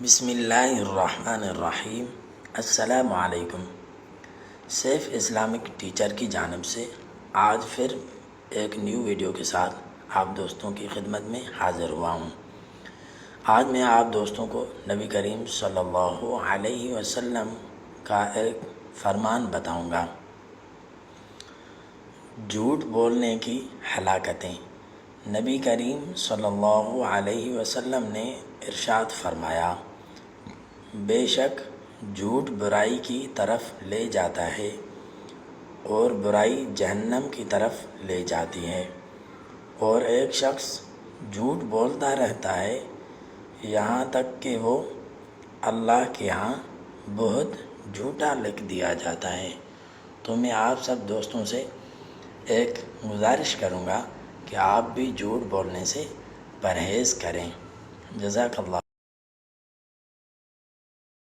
بسم اللہ الرحمن الرحیم۔ السلام علیکم۔ سیف اسلامک ٹیچر کی جانب سے آج پھر ایک نیو ویڈیو کے ساتھ آپ دوستوں کی خدمت میں حاضر ہوا ہوں۔ آج میں آپ دوستوں کو نبی کریم صلی اللہ علیہ وسلم کا ایک فرمان بتاؤں گا۔ جھوٹ بولنے کی ہلاکتیں۔ نبی کریم صلی اللہ علیہ وسلم نے ارشاد فرمایا، بے شک جھوٹ برائی کی طرف لے جاتا ہے اور برائی جہنم کی طرف لے جاتی ہے، اور ایک شخص جھوٹ بولتا رہتا ہے یہاں تک کہ وہ اللہ کے ہاں بہت جھوٹا لکھ دیا جاتا ہے۔ تو میں آپ سب دوستوں سے ایک گزارش کروں گا کہ آپ بھی جھوٹ بولنے سے پرہیز کریں۔ جزاک اللہ